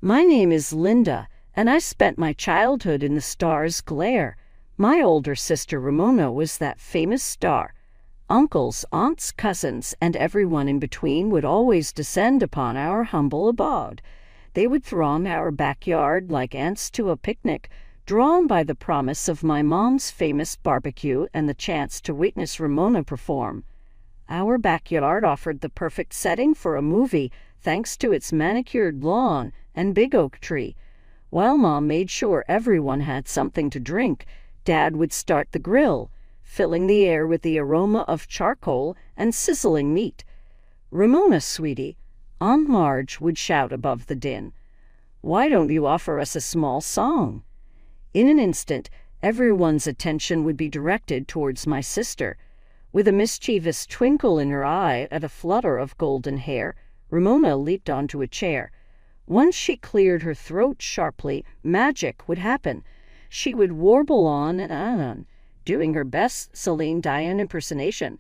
My name is Linda, and I spent my childhood in the star's glare. My older sister Ramona was that famous star. Uncles, aunts, cousins, and everyone in between would always descend upon our humble abode. They would throng our backyard like ants to a picnic, drawn by the promise of my mom's famous barbecue and the chance to witness Ramona perform. Our backyard offered the perfect setting for a movie, thanks to its manicured lawn and big oak tree. While Mom made sure everyone had something to drink, Dad would start the grill, filling the air with the aroma of charcoal and sizzling meat. "Ramona, sweetie," Aunt Marge would shout above the din. "Why don't you offer us a small song?" In an instant, everyone's attention would be directed towards my sister. With a mischievous twinkle in her eye and a flutter of golden hair, Ramona leaped onto a chair. Once she cleared her throat sharply, magic would happen. She would warble on and on, doing her best Celine Dion impersonation.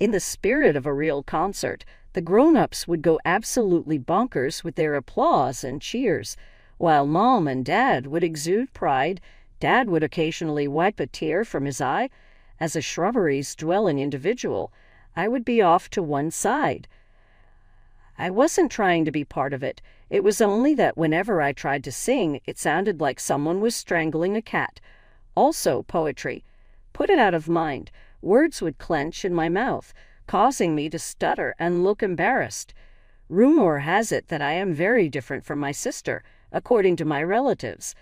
In the spirit of a real concert, the grown-ups would go absolutely bonkers with their applause and cheers. While Mom and Dad would exude pride, Dad would occasionally wipe a tear from his eye. As a shrubbery's dwelling individual, I would be off to one side. I wasn't trying to be part of it. It was only that whenever I tried to sing, it sounded like someone was strangling a cat. Also poetry. Put it out of mind. Words would clench in my mouth, causing me to stutter and look embarrassed. Rumor has it that I am very different from my sister, according to my relatives.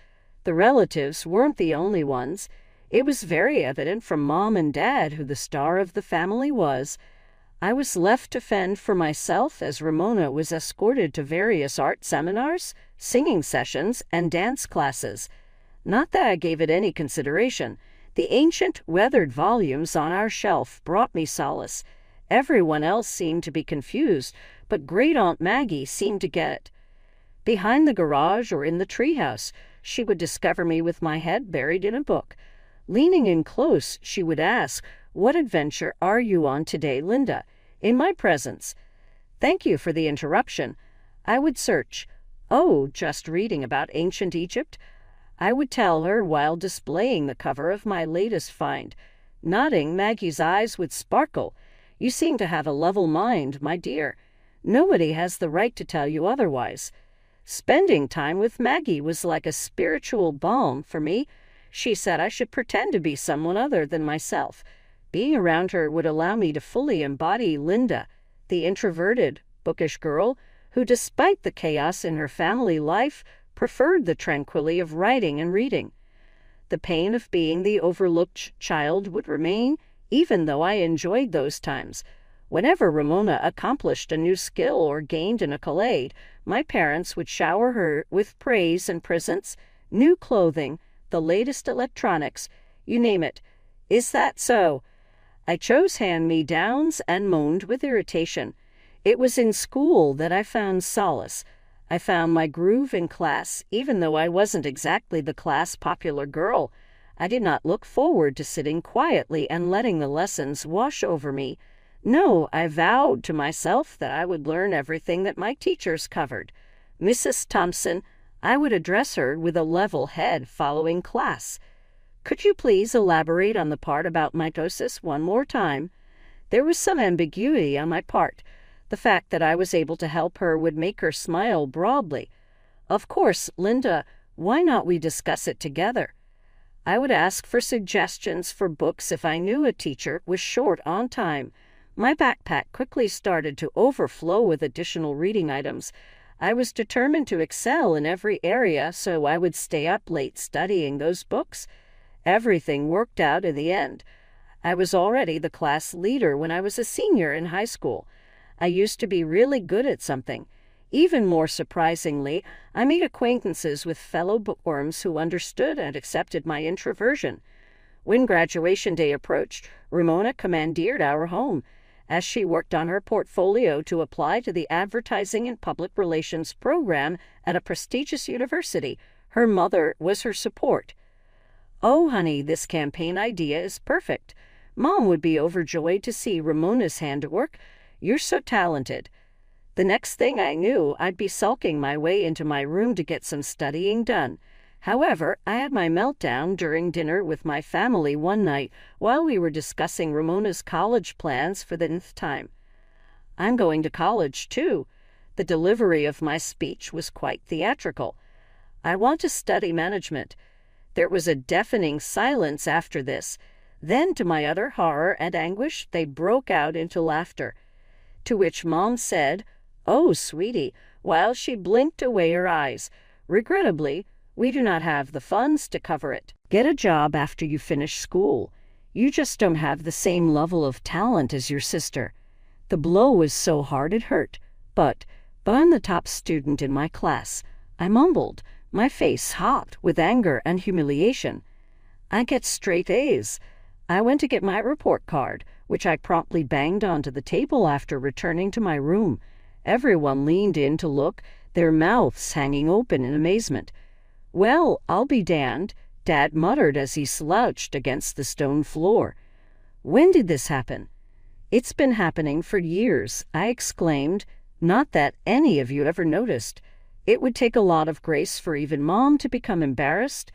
The relatives weren't the only ones. It was very evident from Mom and Dad who the star of the family was. I was left to fend for myself as Ramona was escorted to various art seminars, singing sessions, and dance classes. Not that I gave it any consideration. The ancient, weathered volumes on our shelf brought me solace. Everyone else seemed to be confused, but Great Aunt Maggie seemed to get it. Behind the garage or in the treehouse, she would discover me with my head buried in a book. Leaning in close, she would ask, "What adventure are you on today, Linda?" in my presence. Thank you for the interruption. I would search. "Oh, just reading about ancient Egypt," I would tell her while displaying the cover of my latest find. Nodding, Maggie's eyes would sparkle. "You seem to have a level mind, my dear. Nobody has the right to tell you otherwise." Spending time with Maggie was like a spiritual balm for me. She said I should pretend to be someone other than myself. Being around her would allow me to fully embody Linda, the introverted, bookish girl who, despite the chaos in her family life, preferred the tranquility of writing and reading. The pain of being the overlooked child would remain, even though I enjoyed those times. Whenever Ramona accomplished a new skill or gained an accolade, my parents would shower her with praise and presents, new clothing, the latest electronics, you name it. Is that so? I chose hand-me-downs and moaned with irritation. It was in school that I found solace. I found my groove in class, even though I wasn't exactly the class popular girl. I did not look forward to sitting quietly and letting the lessons wash over me. No, I vowed to myself that I would learn everything that my teachers covered. "Mrs. Thompson," I would address her with a level head following class. "Could you please elaborate on the part about mitosis one more time?" There was some ambiguity on my part. The fact that I was able to help her would make her smile broadly. "Of course, Linda, why not we discuss it together?" I would ask for suggestions for books if I knew a teacher was short on time. My backpack quickly started to overflow with additional reading items. I was determined to excel in every area, so I would stay up late studying those books. Everything worked out in the end. I was already the class leader when I was a senior in high school. I used to be really good at something. Even more surprisingly, I made acquaintances with fellow bookworms who understood and accepted my introversion. When graduation day approached, Ramona commandeered our home. As she worked on her portfolio to apply to the Advertising and Public Relations program at a prestigious university, her mother was her support. "Oh, honey, this campaign idea is perfect. Mom would be overjoyed to see Ramona's handiwork. You're so talented." The next thing I knew, I'd be sulking my way into my room to get some studying done. However, I had my meltdown during dinner with my family one night while we were discussing Ramona's college plans for the nth time. I'm going to college, too. The delivery of my speech was quite theatrical. I want to study management. There was a deafening silence after this. Then, to my utter horror and anguish, they broke out into laughter. To which Mom said, "Oh, sweetie," while she blinked away her eyes. "Regrettably, we do not have the funds to cover it. Get a job after you finish school. You just don't have the same level of talent as your sister." The blow was so hard it hurt. But I'm the top student in my class. I mumbled, my face hot with anger and humiliation. I get straight A's. I went to get my report card, which I promptly banged onto the table after returning to my room. Everyone leaned in to look, their mouths hanging open in amazement. "Well, I'll be damned," Dad muttered as he slouched against the stone floor. "When did this happen?" "It's been happening for years," I exclaimed. "Not that any of you ever noticed. It would take a lot of grace for even Mom to become embarrassed."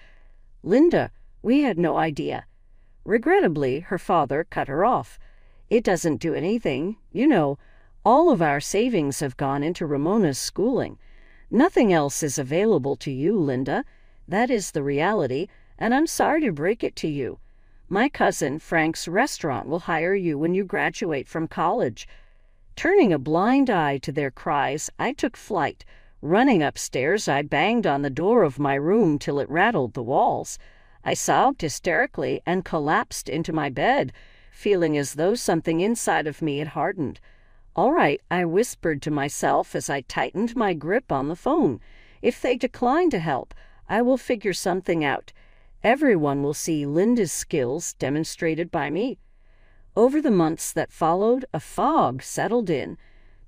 "Linda, we had no idea." Regrettably, her father cut her off. "It doesn't do anything. You know, all of our savings have gone into Ramona's schooling. Nothing else is available to you, Linda. That is the reality, and I'm sorry to break it to you. My cousin Frank's restaurant will hire you when you graduate from college." Turning a blind eye to their cries, I took flight. Running upstairs, I banged on the door of my room till it rattled the walls. I sobbed hysterically and collapsed into my bed, feeling as though something inside of me had hardened. "All right," I whispered to myself as I tightened my grip on the phone. "If they decline to help, I will figure something out. Everyone will see Linda's skills demonstrated by me." Over the months that followed, a fog settled in.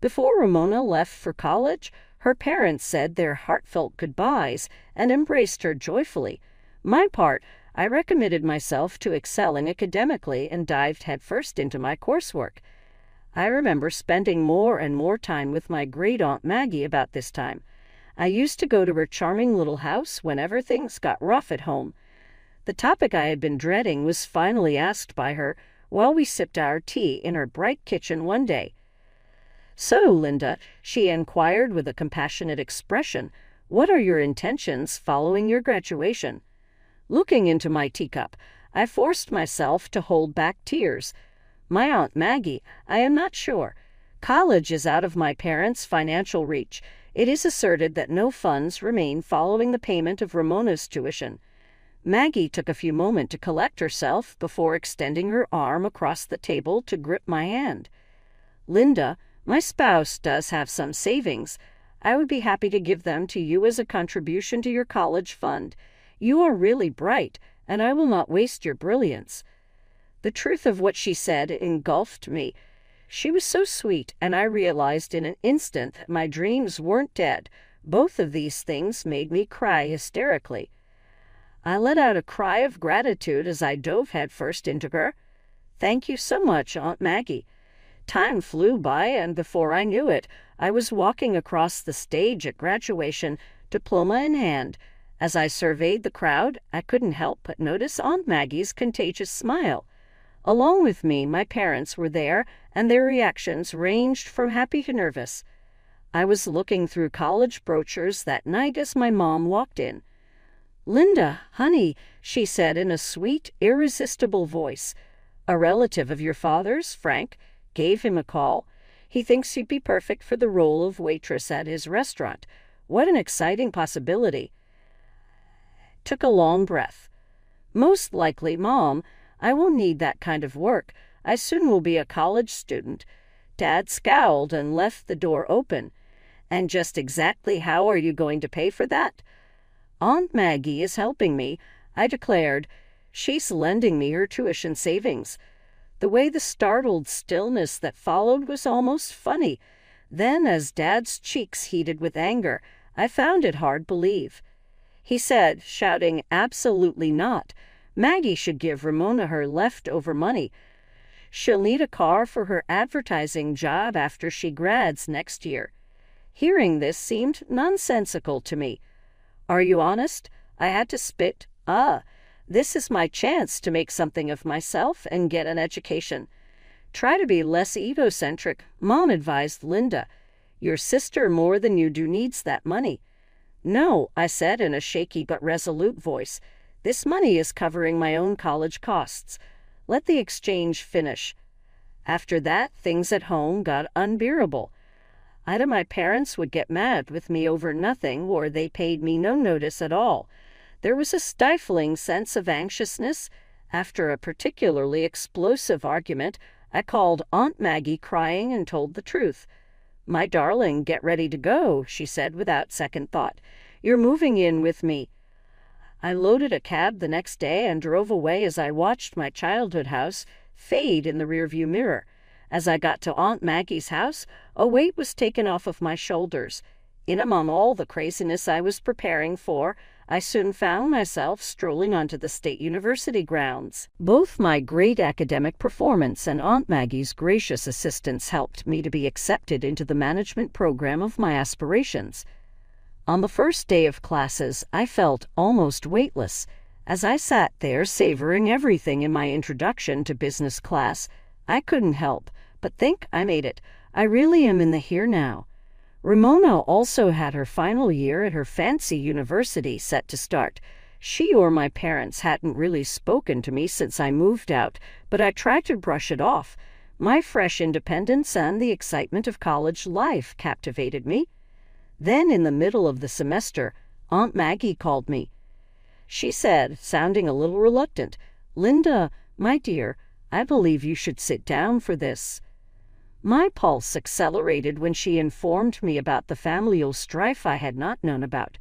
Before Ramona left for college, her parents said their heartfelt goodbyes and embraced her joyfully. My part, I recommitted myself to excelling academically and dived headfirst into my coursework. I remember spending more and more time with my great-aunt Maggie about this time. I used to go to her charming little house whenever things got rough at home. The topic I had been dreading was finally asked by her while we sipped our tea in her bright kitchen one day. "So, Linda," she inquired with a compassionate expression, "what are your intentions following your graduation?" Looking into my teacup, I forced myself to hold back tears. "My Aunt Maggie, I am not sure. College is out of my parents' financial reach. It is asserted that no funds remain following the payment of Ramona's tuition." Maggie took a few moments to collect herself before extending her arm across the table to grip my hand. "Linda, my spouse does have some savings. I would be happy to give them to you as a contribution to your college fund. You are really bright, and I will not waste your brilliance." The truth of what she said engulfed me. She was so sweet, and I realized in an instant that my dreams weren't dead. Both of these things made me cry hysterically. I let out a cry of gratitude as I dove headfirst into her. "Thank you so much, Aunt Maggie." Time flew by, and before I knew it, I was walking across the stage at graduation, diploma in hand. As I surveyed the crowd, I couldn't help but notice Aunt Maggie's contagious smile. Along with me, my parents were there, and their reactions ranged from happy to nervous. I was looking through college brochures that night as my mom walked in. "Linda, honey," she said in a sweet, irresistible voice. "A relative of your father's, Frank, gave him a call. He thinks you'd be perfect for the role of waitress at his restaurant. What an exciting possibility." Took a long breath. "Most likely, Mom. I won't need that kind of work. I soon will be a college student." Dad scowled and left the door open. "And just exactly how are you going to pay for that?" "Aunt Maggie is helping me," I declared. "She's lending me her tuition savings." The way the startled stillness that followed was almost funny. Then, as Dad's cheeks heated with anger, I found it hard to believe. He said, shouting, "Absolutely not. Maggie should give Ramona her leftover money. She'll need a car for her advertising job after she grads next year." Hearing this seemed nonsensical to me. "Are you honest?" I had to spit. This is my chance to make something of myself and get an education. Try to be less egocentric, Mom advised Linda. Your sister more than you do needs that money. No, I said in a shaky but resolute voice. This money is covering my own college costs. Let the exchange finish. After that, things at home got unbearable. Either my parents would get mad with me over nothing, or they paid me no notice at all. There was a stifling sense of anxiousness. After a particularly explosive argument, I called Aunt Maggie crying and told the truth. "My darling, get ready to go," she said without second thought. "You're moving in with me." I loaded a cab the next day and drove away as I watched my childhood house fade in the rearview mirror. As I got to Aunt Maggie's house, a weight was taken off of my shoulders. In among all the craziness I was preparing for, I soon found myself strolling onto the State University grounds. Both my great academic performance and Aunt Maggie's gracious assistance helped me to be accepted into the management program of my aspirations. On the first day of classes, I felt almost weightless. As I sat there savoring everything in my introduction to business class, I couldn't help but think I made it. I really am in the here now. Ramona also had her final year at her fancy university set to start. She or my parents hadn't really spoken to me since I moved out, but I tried to brush it off. My fresh independence and the excitement of college life captivated me. Then, in the middle of the semester, Aunt Maggie called me. She said, sounding a little reluctant, "Linda, my dear, I believe you should sit down for this." My pulse accelerated when she informed me about the familial strife I had not known about.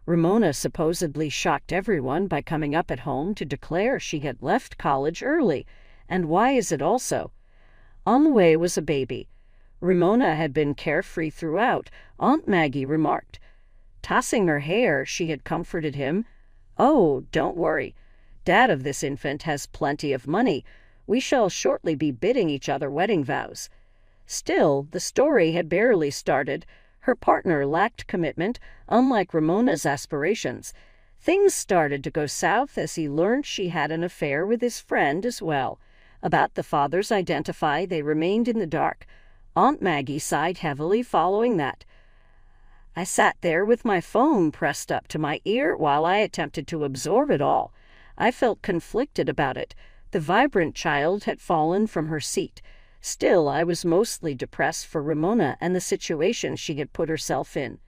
Ramona supposedly shocked everyone by coming up at home to declare she had left college early. And why is it also? On the way was a baby. Ramona had been carefree throughout, Aunt Maggie remarked. Tossing her hair, she had comforted him. "Oh, don't worry. Dad of this infant has plenty of money. We shall shortly be bidding each other wedding vows." Still, the story had barely started. Her partner lacked commitment, unlike Ramona's aspirations. Things started to go south as he learned she had an affair with his friend as well. About the father's identity, they remained in the dark. Aunt Maggie sighed heavily following that. I sat there with my phone pressed up to my ear while I attempted to absorb it all. I felt conflicted about it. The vibrant child had fallen from her seat. Still, I was mostly depressed for Ramona and the situation she had put herself in.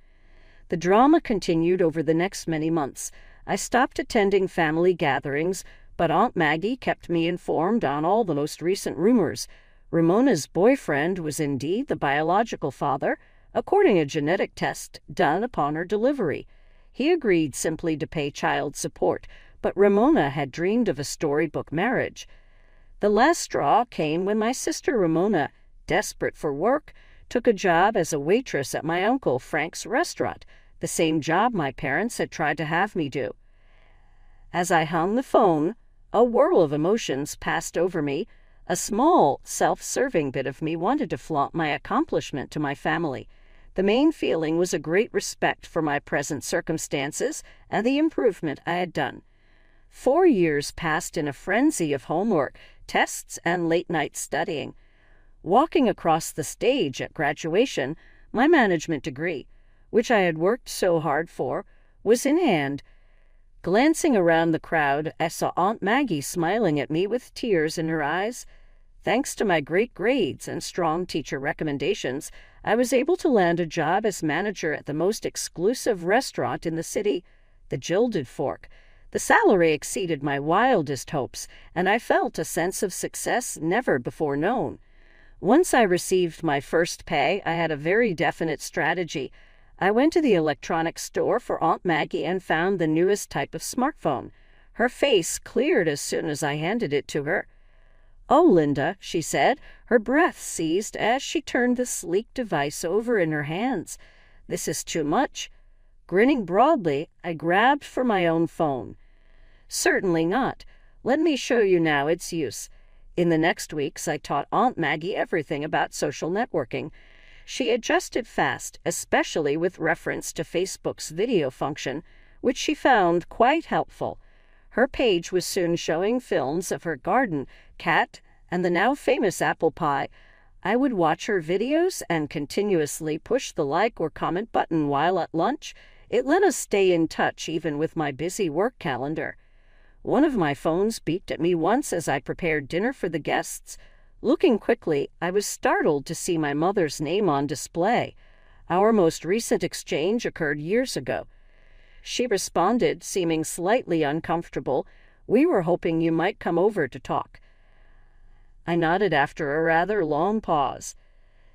The drama continued over the next many months. I stopped attending family gatherings, but Aunt Maggie kept me informed on all the most recent rumors. Ramona's boyfriend was indeed the biological father, according to a genetic test done upon her delivery. He agreed simply to pay child support, but Ramona had dreamed of a storybook marriage. The last straw came when my sister Ramona, desperate for work, took a job as a waitress at my Uncle Frank's restaurant, the same job my parents had tried to have me do. As I hung the phone, a whirl of emotions passed over me. A small, self-serving bit of me wanted to flaunt my accomplishment to my family. The main feeling was a great respect for my present circumstances and the improvement I had done. 4 years passed in a frenzy of homework, tests, and late-night studying. Walking across the stage at graduation, my management degree, which I had worked so hard for, was in hand. Glancing around the crowd, I saw Aunt Maggie smiling at me with tears in her eyes. Thanks to my great grades and strong teacher recommendations, I was able to land a job as manager at the most exclusive restaurant in the city, the Gilded Fork. The salary exceeded my wildest hopes, and I felt a sense of success never before known. Once I received my first pay, I had a very definite strategy. I went to the electronics store for Aunt Maggie and found the newest type of smartphone. Her face cleared as soon as I handed it to her. "Oh, Linda," she said, her breath seized as she turned the sleek device over in her hands. "This is too much." Grinning broadly, I grabbed for my own phone. "Certainly not. Let me show you now its use." In the next weeks, I taught Aunt Maggie everything about social networking. She adjusted fast, especially with reference to Facebook's video function, which she found quite helpful. Her page was soon showing films of her garden, cat, and the now famous apple pie. I would watch her videos and continuously push the like or comment button while at lunch. It let us stay in touch even with my busy work calendar. One of my phones beeped at me once as I prepared dinner for the guests. Looking quickly, I was startled to see my mother's name on display. Our most recent exchange occurred years ago. She responded, seeming slightly uncomfortable, "We were hoping you might come over to talk." I nodded after a rather long pause.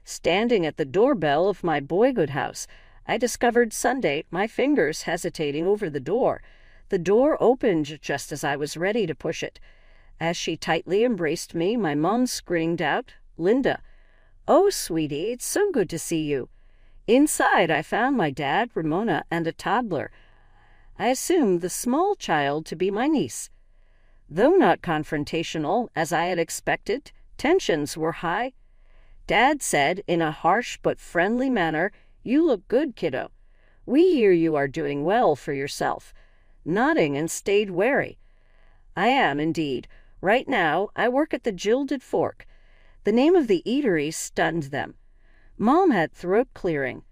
Standing at the doorbell of my boyhood house, I discovered Sunday, my fingers hesitating over the door. The door opened just as I was ready to push it. As she tightly embraced me, my mom screamed out, "Linda." "Oh, sweetie, it's so good to see you." Inside, I found my dad, Ramona, and a toddler. I assumed the small child to be my niece. Though not confrontational, as I had expected, tensions were high. Dad said, in a harsh but friendly manner, "You look good, kiddo. We hear you are doing well for yourself." Nodding and stayed wary. I am, indeed. Right now, I work at the Gilded Fork. The name of the eatery stunned them. Mom had throat clearing.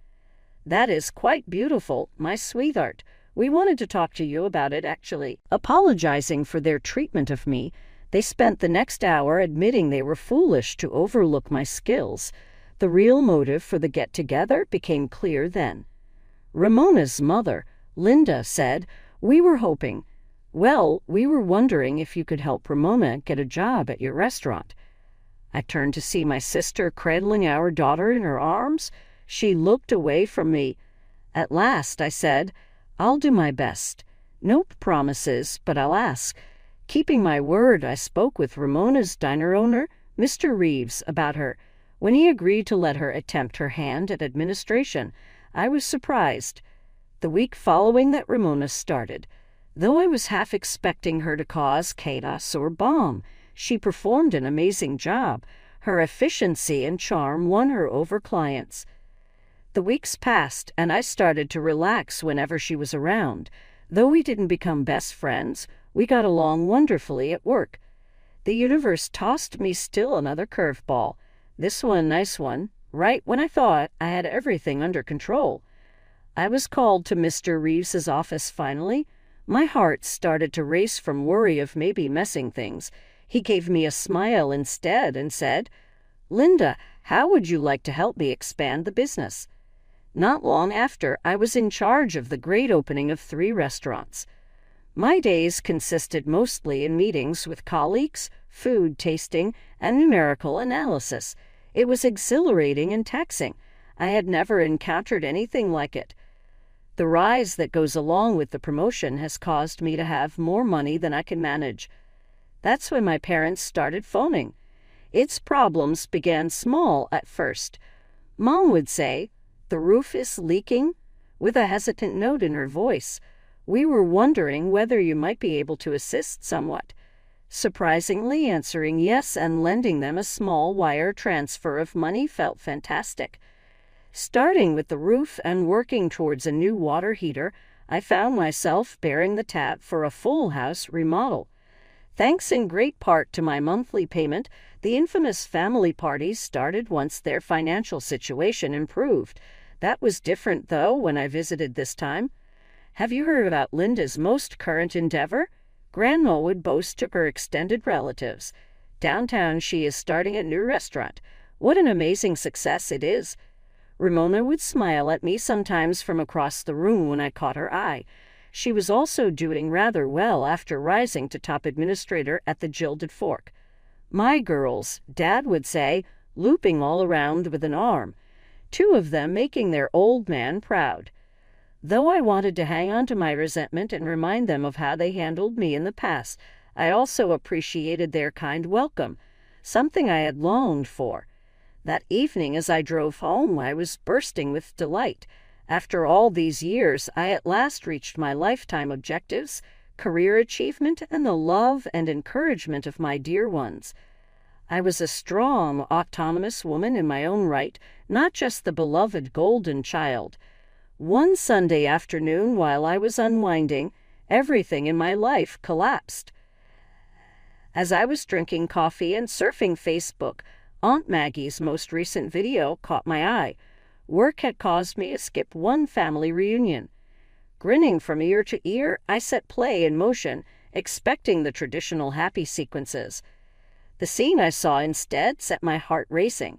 "That is quite beautiful, my sweetheart. We wanted to talk to you about it, actually." Apologizing for their treatment of me, they spent the next hour admitting they were foolish to overlook my skills. The real motive for the get-together became clear then. Ramona's mother, Linda, said, we were wondering if you could help Ramona get a job at your restaurant." I turned to see my sister cradling our daughter in her arms. She looked away from me. At last I said, "I'll do my best. No promises, but I'll ask." Keeping my word, I spoke with Ramona's diner owner, Mr. Reeves, about her. When he agreed to let her attempt her hand at administration, I was surprised. The week following that Ramona started, though I was half expecting her to cause chaos or bomb, she performed an amazing job. Her efficiency and charm won her over clients. The weeks passed, and I started to relax whenever she was around. Though we didn't become best friends, we got along wonderfully at work. The universe tossed me still another curveball. This one, nice one, right when I thought I had everything under control. I was called to Mr. Reeves's office finally. My heart started to race from worry of maybe messing things. He gave me a smile instead and said, "Linda, how would you like to help me expand the business?" Not long after, I was in charge of the great opening of 3 restaurants. My days consisted mostly in meetings with colleagues, food tasting, and numerical analysis. It was exhilarating and taxing. I had never encountered anything like it. The rise that goes along with the promotion has caused me to have more money than I can manage. That's when my parents started phoning. Its problems began small at first. Mom would say, "The roof is leaking," with a hesitant note in her voice. "We were wondering whether you might be able to assist somewhat." Surprisingly, answering yes and lending them a small wire transfer of money felt fantastic. Starting with the roof and working towards a new water heater, I found myself bearing the tab for a full house remodel. Thanks in great part to my monthly payment, the infamous family parties started once their financial situation improved. That was different, though, when I visited this time. "Have you heard about Linda's most current endeavor?" Grandma would boast to her extended relatives. "Downtown she is starting a new restaurant. What an amazing success it is." Ramona would smile at me sometimes from across the room when I caught her eye. She was also doing rather well after rising to top administrator at the Gilded Fork. "My girls," Dad would say, looping all around with an arm. 2 of them making their old man proud. Though I wanted to hang on to my resentment and remind them of how they handled me in the past, I also appreciated their kind welcome, something I had longed for. That evening as I drove home, I was bursting with delight. After all these years, I at last reached my lifetime objectives, career achievement, and the love and encouragement of my dear ones. I was a strong, autonomous woman in my own right, not just the beloved golden child. One Sunday afternoon, while I was unwinding, everything in my life collapsed. As I was drinking coffee and surfing Facebook, Aunt Maggie's most recent video caught my eye. Work had caused me to skip one family reunion. Grinning from ear to ear, I set play in motion, expecting the traditional happy sequences. The scene I saw instead set my heart racing.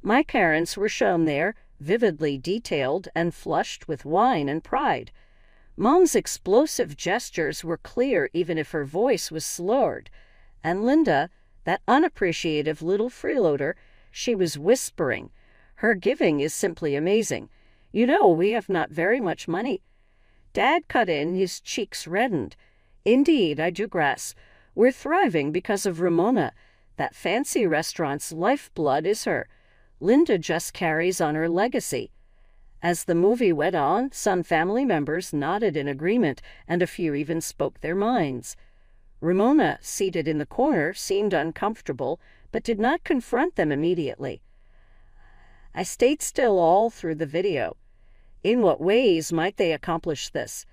My parents were shown there, vividly detailed and flushed with wine and pride. Mom's explosive gestures were clear even if her voice was slurred. And Linda, that unappreciative little freeloader, she was whispering. Her giving is simply amazing. You know, we have not very much money. Dad cut in, his cheeks reddened. Indeed, I digress. We're thriving because of Ramona. That fancy restaurant's lifeblood is her. Linda just carries on her legacy. As the movie went on, some family members nodded in agreement, and a few even spoke their minds. Ramona, seated in the corner, seemed uncomfortable, but did not confront them immediately. I stayed still all through the video. In what ways might they accomplish this?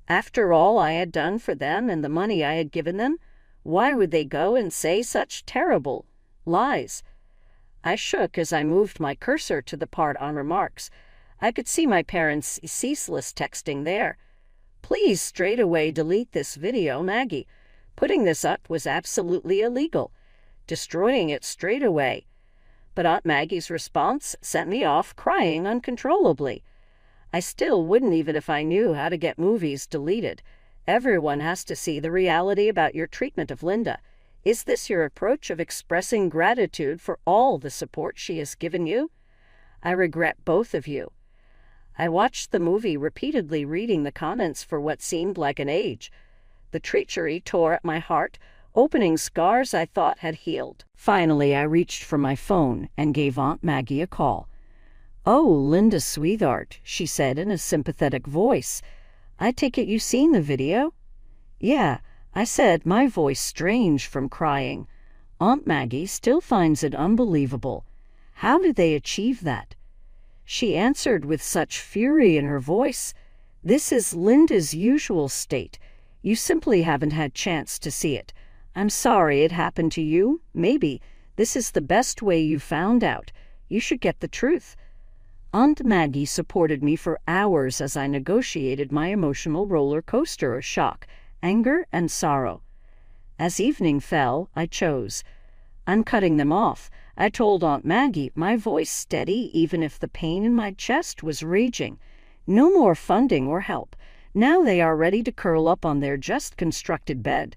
After all I had done for them and the money I had given them, why would they go and say such terrible lies? I shook as I moved my cursor to the part on remarks. I could see my parents' ceaseless texting there. Please straightaway delete this video, Maggie. Putting this up was absolutely illegal. Destroying it straight away. But Aunt Maggie's response sent me off crying uncontrollably. I still wouldn't even if I knew how to get movies deleted. Everyone has to see the reality about your treatment of Linda. Is this your approach of expressing gratitude for all the support she has given you? I regret both of you. I watched the movie repeatedly, reading the comments for what seemed like an age. The treachery tore at my heart, opening scars I thought had healed. Finally, I reached for my phone and gave Aunt Maggie a call. "Oh, Linda, sweetheart," she said in a sympathetic voice. "I take it you seen the video?" "Yeah," I said, my voice strange from crying. Aunt Maggie still finds it unbelievable. How did they achieve that? She answered with such fury in her voice. "This is Linda's usual state. You simply haven't had chance to see it. I'm sorry it happened to you. Maybe this is the best way you found out. You should get the truth." Aunt Maggie supported me for hours as I negotiated my emotional roller coaster of shock, anger, and sorrow. As evening fell, I chose. "I'm cutting them off," I told Aunt Maggie, my voice steady even if the pain in my chest was raging. "No more funding or help. Now they are ready to curl up on their just-constructed bed."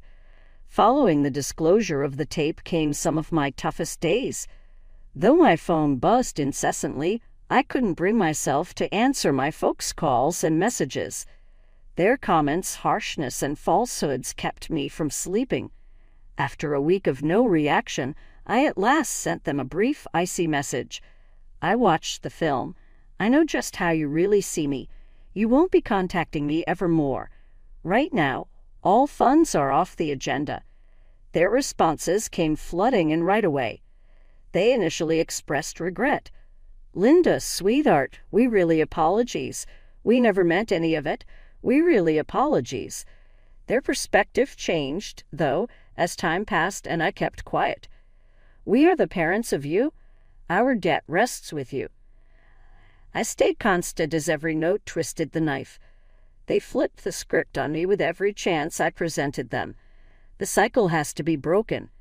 Following the disclosure of the tape came some of my toughest days. Though my phone buzzed incessantly, I couldn't bring myself to answer my folks' calls and messages. Their comments, harshness, and falsehoods kept me from sleeping. After a week of no reaction, I at last sent them a brief, icy message. "I watched the film. I know just how you really see me. You won't be contacting me ever more. Right now, all funds are off the agenda." Their responses came flooding in right away. They initially expressed regret. "Linda, sweetheart, we really apologies. We never meant any of it. We really apologies." Their perspective changed, though, as time passed and I kept quiet. "We are the parents of you. Our debt rests with you." I stayed constant as every note twisted the knife. They flipped the script on me with every chance I presented them. The cycle has to be broken.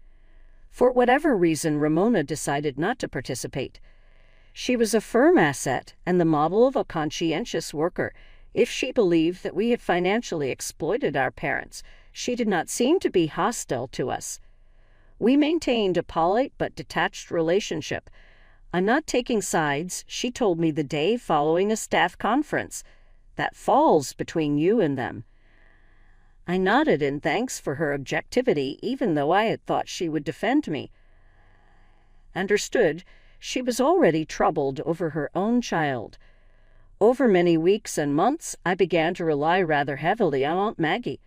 For whatever reason, Ramona decided not to participate. She was a firm asset and the model of a conscientious worker. If she believed that we had financially exploited our parents, she did not seem to be hostile to us. We maintained a polite but detached relationship. "I'm not taking sides," she told me the day following a staff conference. "That falls between you and them." I nodded in thanks for her objectivity, even though I had thought she would defend me. Understood, she was already troubled over her own child. Over many weeks and months, I began to rely rather heavily on Aunt Maggie.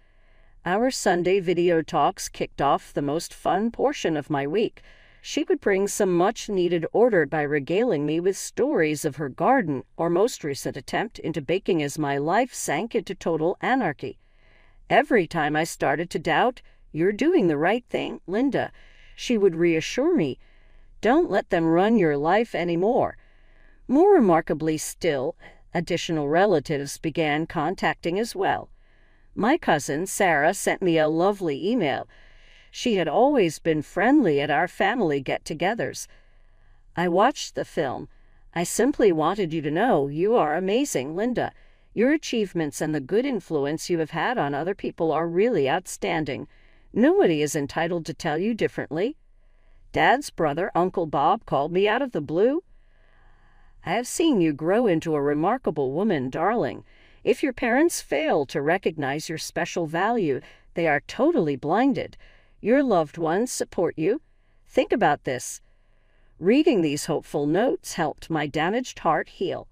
Our Sunday video talks kicked off the most fun portion of my week. She would bring some much-needed order by regaling me with stories of her garden or most recent attempt into baking as my life sank into total anarchy. Every time I started to doubt, "You're doing the right thing, Linda," she would reassure me, "Don't let them run your life anymore." More remarkably still, additional relatives began contacting as well. My cousin Sarah sent me a lovely email. She had always been friendly at our family get-togethers. "I watched the film. I simply wanted you to know you are amazing, Linda. Your achievements and the good influence you have had on other people are really outstanding. Nobody is entitled to tell you differently. Dad's brother, Uncle Bob, called me out of the blue. I have seen you grow into a remarkable woman, darling. If your parents fail to recognize your special value, they are totally blinded. Your loved ones support you. Think about this." Reading these hopeful notes helped my damaged heart heal.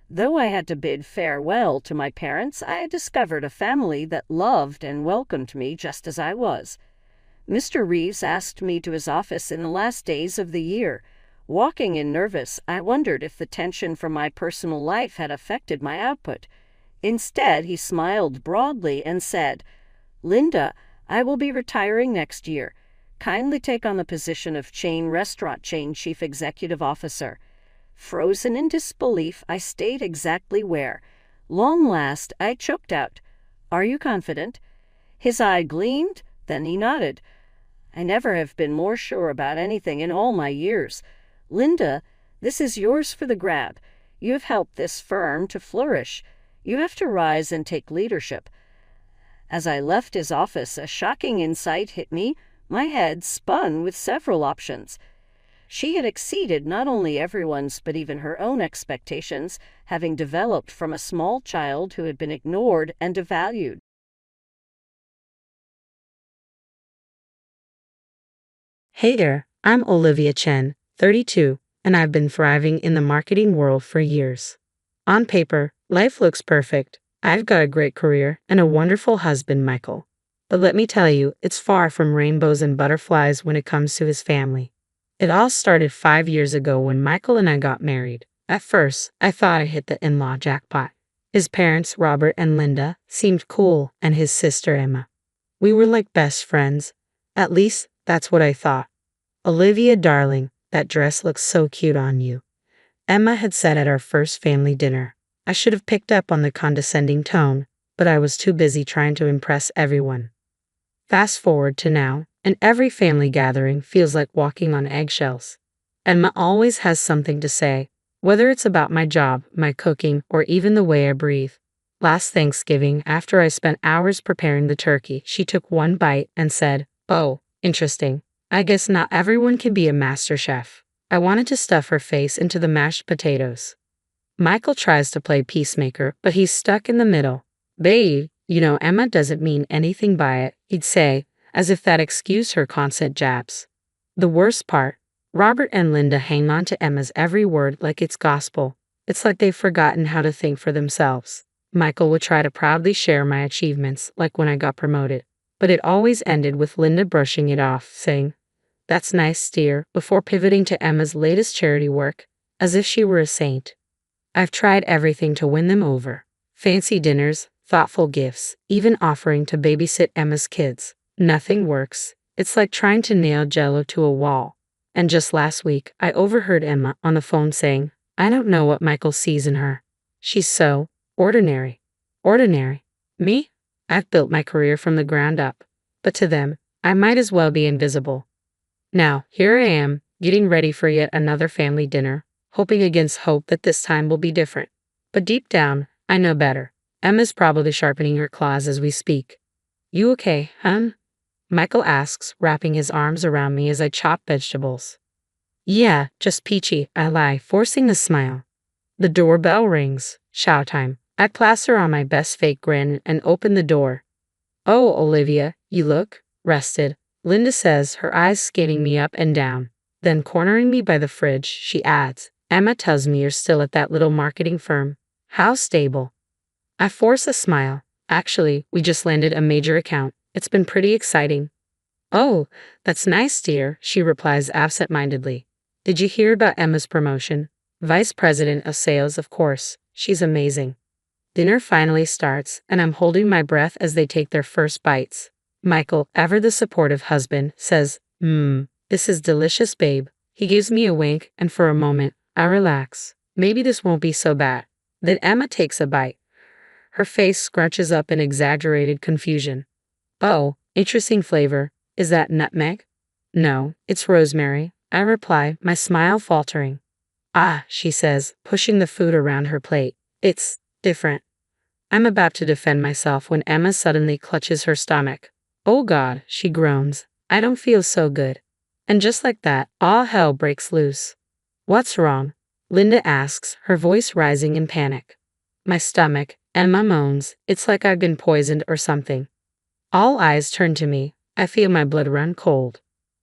Though I had to bid farewell to my parents, I had discovered a family that loved and welcomed me just as I was. Mr. Reeves asked me to his office in the last days of the year. Walking in nervous, I wondered if the tension from my personal life had affected my output. Instead, he smiled broadly and said, "Linda, I will be retiring next year. Kindly take on the position of restaurant chain chief executive officer." Frozen in disbelief, I stayed exactly where. Long last, I choked out, "Are you confident?" His eye gleamed, then he nodded. "I never have been more sure about anything in all my years. Linda, this is yours for the grab. You have helped this firm to flourish. You have to rise and take leadership." As I left his office, a shocking insight hit me. My head spun with several options. She had exceeded not only everyone's but even her own expectations, having developed from a small child who had been ignored and devalued. Hey there, I'm Olivia Chen, 32, and I've been thriving in the marketing world for years. On paper, life looks perfect. I've got a great career and a wonderful husband, Michael. But let me tell you, it's far from rainbows and butterflies when it comes to his family. It all started 5 years ago when Michael and I got married. At first, I thought I hit the in-law jackpot. His parents, Robert and Linda, seemed cool, and his sister, Emma. We were like best friends. At least, that's what I thought. "Olivia, darling, that dress looks so cute on you," Emma had said at our first family dinner. I should have picked up on the condescending tone, but I was too busy trying to impress everyone. Fast forward to now, and every family gathering feels like walking on eggshells. Emma always has something to say, whether it's about my job, my cooking, or even the way I breathe. Last Thanksgiving, after I spent hours preparing the turkey, she took one bite and said, "Oh, interesting. I guess not everyone can be a master chef." I wanted to stuff her face into the mashed potatoes. Michael tries to play peacemaker, but he's stuck in the middle. "Babe, you know Emma doesn't mean anything by it," he'd say, as if that excused her constant jabs. The worst part, Robert and Linda hang on to Emma's every word like it's gospel. It's like they've forgotten how to think for themselves. Michael would try to proudly share my achievements, like when I got promoted, but it always ended with Linda brushing it off, saying, "That's nice, dear," before pivoting to Emma's latest charity work, as if she were a saint. I've tried everything to win them over. Fancy dinners, thoughtful gifts, even offering to babysit Emma's kids. Nothing works. It's like trying to nail Jell-O to a wall. And just last week, I overheard Emma on the phone saying, "I don't know what Michael sees in her. She's so ordinary." Ordinary? Me? I've built my career from the ground up. But to them, I might as well be invisible. Now, here I am, getting ready for yet another family dinner, hoping against hope that this time will be different. But deep down, I know better. Emma's probably sharpening her claws as we speak. "You okay, hon?" Michael asks, wrapping his arms around me as I chop vegetables. "Yeah, just peachy," I lie, forcing a smile. The doorbell rings. Chow time. I plaster on my best fake grin and open the door. "Oh, Olivia, you look rested," Linda says, her eyes scanning me up and down. Then, cornering me by the fridge, she adds, "Emma tells me you're still at that little marketing firm. How stable?" I force a smile. "Actually, we just landed a major account. It's been pretty exciting." Oh, that's nice, dear, she replies absent-mindedly. Did you hear about Emma's promotion? Vice President of Sales, of course. She's amazing. Dinner finally starts, and I'm holding my breath as they take their first bites. Michael, ever the supportive husband, says, this is delicious, babe. He gives me a wink, and for a moment, I relax. Maybe this won't be so bad. Then Emma takes a bite. Her face scrunches up in exaggerated confusion. Oh, interesting flavor. Is that nutmeg? No, it's rosemary, I reply, my smile faltering. Ah, she says, pushing the food around her plate. It's different. I'm about to defend myself when Emma suddenly clutches her stomach. Oh God, she groans. I don't feel so good. And just like that, all hell breaks loose. What's wrong? Linda asks, her voice rising in panic. My stomach, Emma moans. It's like I've been poisoned or something. All eyes turn to me. I feel my blood run cold.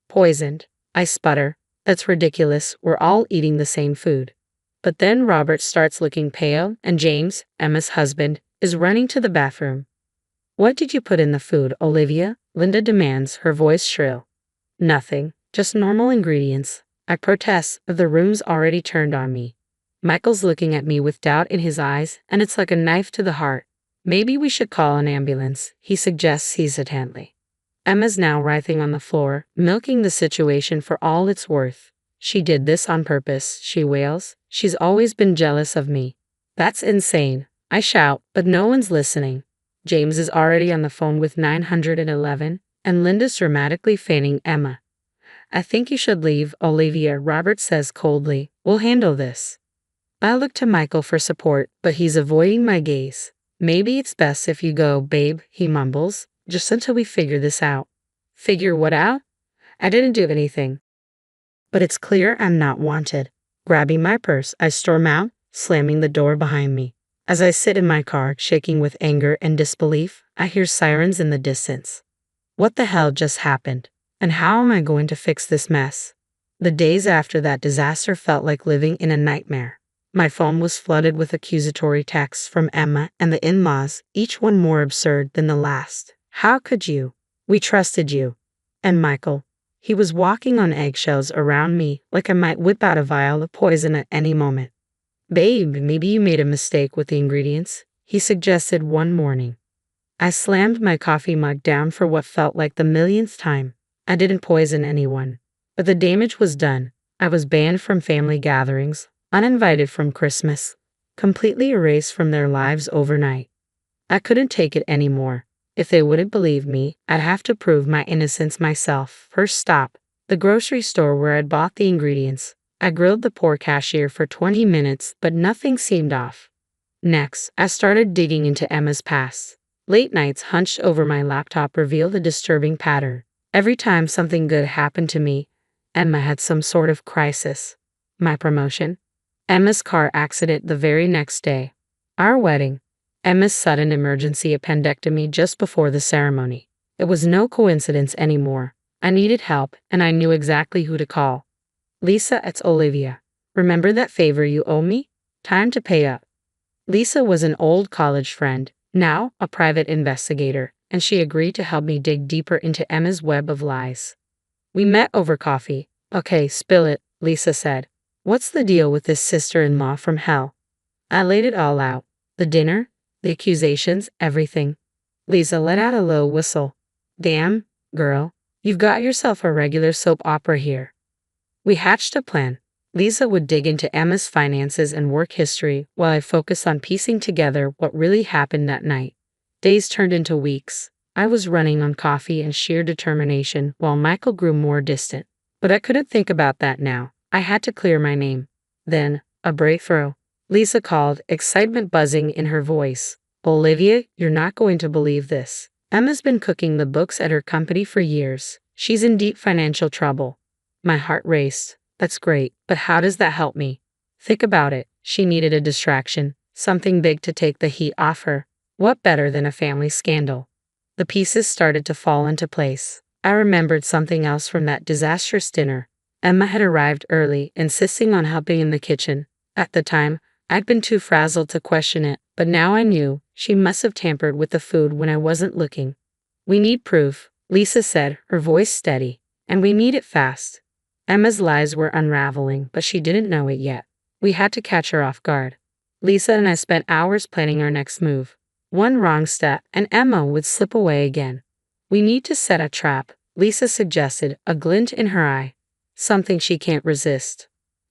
Poisoned, I sputter. That's ridiculous, we're all eating the same food. But then Robert starts looking pale, and James, Emma's husband, is running to the bathroom. What did you put in the food, Olivia? Linda demands, her voice shrill. Nothing, just normal ingredients. I protest, but the room's already turned on me. Michael's looking at me with doubt in his eyes, and it's like a knife to the heart. Maybe we should call an ambulance, he suggests hesitantly. Emma's now writhing on the floor, milking the situation for all it's worth. She did this on purpose, she wails. She's always been jealous of me. That's insane, I shout, but no one's listening. James is already on the phone with 911, and Linda's dramatically feigning Emma. I think you should leave, Olivia, Robert says coldly. We'll handle this. I look to Michael for support, but he's avoiding my gaze. Maybe it's best if you go, babe, he mumbles, just until we figure this out. Figure what out? I didn't do anything. But it's clear I'm not wanted. Grabbing my purse, I storm out, slamming the door behind me. As I sit in my car, shaking with anger and disbelief, I hear sirens in the distance. What the hell just happened? And how am I going to fix this mess? The days after that disaster felt like living in a nightmare. My phone was flooded with accusatory texts from Emma and the in-laws, each one more absurd than the last. How could you? We trusted you. And Michael. He was walking on eggshells around me, like I might whip out a vial of poison at any moment. Babe, maybe you made a mistake with the ingredients, he suggested one morning. I slammed my coffee mug down for what felt like the millionth time. I didn't poison anyone. But the damage was done. I was banned from family gatherings, uninvited from Christmas, completely erased from their lives overnight. I couldn't take it anymore. If they wouldn't believe me, I'd have to prove my innocence myself. First stop, the grocery store where I'd bought the ingredients. I grilled the poor cashier for 20 minutes, but nothing seemed off. Next, I started digging into Emma's past. Late nights hunched over my laptop revealed a disturbing pattern. Every time something good happened to me, Emma had some sort of crisis. My promotion, Emma's car accident the very next day, our wedding, Emma's sudden emergency appendectomy just before the ceremony. It was no coincidence anymore. I needed help, and I knew exactly who to call. Lisa, it's Olivia. Remember that favor you owe me? Time to pay up. Lisa was an old college friend, now a private investigator, and she agreed to help me dig deeper into Emma's web of lies. We met over coffee. Okay, spill it, Lisa said. What's the deal with this sister-in-law from hell? I laid it all out. The dinner, the accusations, everything. Lisa let out a low whistle. Damn, girl, you've got yourself a regular soap opera here. We hatched a plan. Lisa would dig into Emma's finances and work history while I focused on piecing together what really happened that night. Days turned into weeks. I was running on coffee and sheer determination while Michael grew more distant. But I couldn't think about that now. I had to clear my name. Then, a breakthrough. Lisa called, excitement buzzing in her voice. Olivia, you're not going to believe this. Emma's been cooking the books at her company for years. She's in deep financial trouble. My heart raced. That's great, but how does that help me? Think about it. She needed a distraction, something big to take the heat off her. What better than a family scandal? The pieces started to fall into place. I remembered something else from that disastrous dinner. Emma had arrived early, insisting on helping in the kitchen. At the time, I'd been too frazzled to question it, but now I knew she must have tampered with the food when I wasn't looking. We need proof, Lisa said, her voice steady. And we need it fast. Emma's lies were unraveling, but she didn't know it yet. We had to catch her off guard. Lisa and I spent hours planning our next move. One wrong step, and Emma would slip away again. We need to set a trap, Lisa suggested, a glint in her eye. Something she can't resist.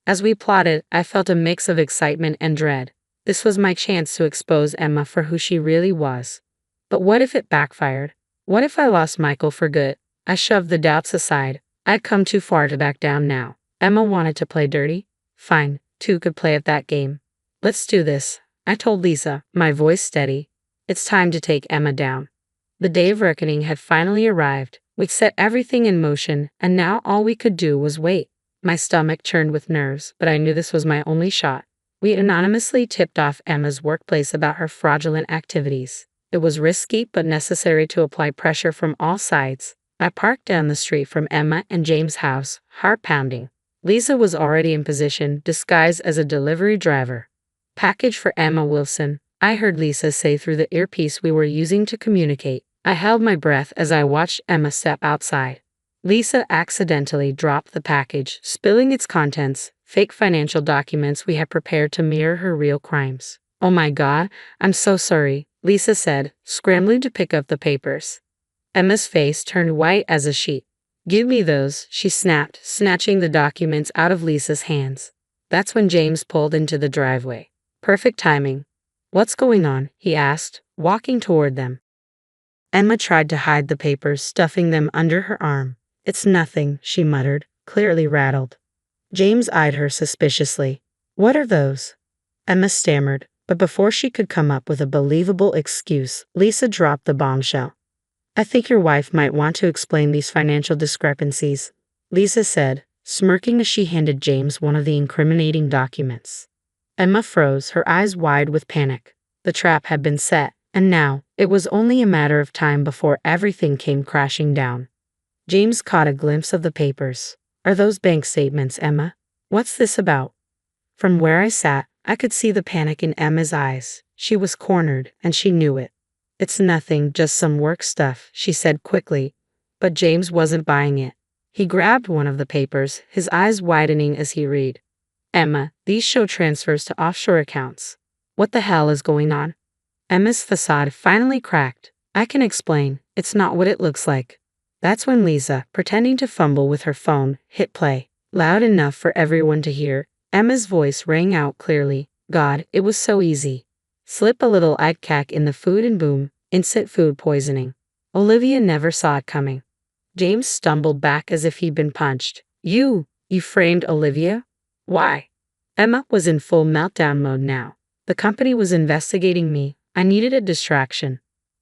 As we plotted, I felt a mix of excitement and dread. This was my chance to expose Emma for who she really was. But what if it backfired? What if I lost Michael for good? I shoved the doubts aside. I'd come too far to back down now. Emma wanted to play dirty? Fine, two could play at that game. Let's do this, I told Lisa, my voice steady. It's time to take Emma down. The day of reckoning had finally arrived. We'd set everything in motion, and now all we could do was wait. My stomach churned with nerves, but I knew this was my only shot. We anonymously tipped off Emma's workplace about her fraudulent activities. It was risky but necessary to apply pressure from all sides. I parked down the street from Emma and James' house, heart pounding. Lisa was already in position, disguised as a delivery driver. Package for Emma Wilson, I heard Lisa say through the earpiece we were using to communicate. I held my breath as I watched Emma step outside. Lisa accidentally dropped the package, spilling its contents, fake financial documents we had prepared to mirror her real crimes. Oh my God, I'm so sorry, Lisa said, scrambling to pick up the papers. Emma's face turned white as a sheet. Give me those, she snapped, snatching the documents out of Lisa's hands. That's when James pulled into the driveway. Perfect timing. What's going on? He asked, walking toward them. Emma tried to hide the papers, stuffing them under her arm. It's nothing, she muttered, clearly rattled. James eyed her suspiciously. What are those? Emma stammered, but before she could come up with a believable excuse, Lisa dropped the bombshell. I think your wife might want to explain these financial discrepancies, Lisa said, smirking as she handed James one of the incriminating documents. Emma froze, her eyes wide with panic. The trap had been set, and now, it was only a matter of time before everything came crashing down. James caught a glimpse of the papers. Are those bank statements, Emma? What's this about? From where I sat, I could see the panic in Emma's eyes. She was cornered, and she knew it. It's nothing, just some work stuff, she said quickly. But James wasn't buying it. He grabbed one of the papers, his eyes widening as he read. Emma, these show transfers to offshore accounts. What the hell is going on? Emma's facade finally cracked. I can explain. It's not what it looks like. That's when Lisa, pretending to fumble with her phone, hit play. Loud enough for everyone to hear, Emma's voice rang out clearly. God, it was so easy. Slip a little ICAC in the food and boom, instant food poisoning. Olivia never saw it coming. James stumbled back as if he'd been punched. You framed Olivia? Why? Emma was in full meltdown mode now. The company was investigating me. I needed a distraction.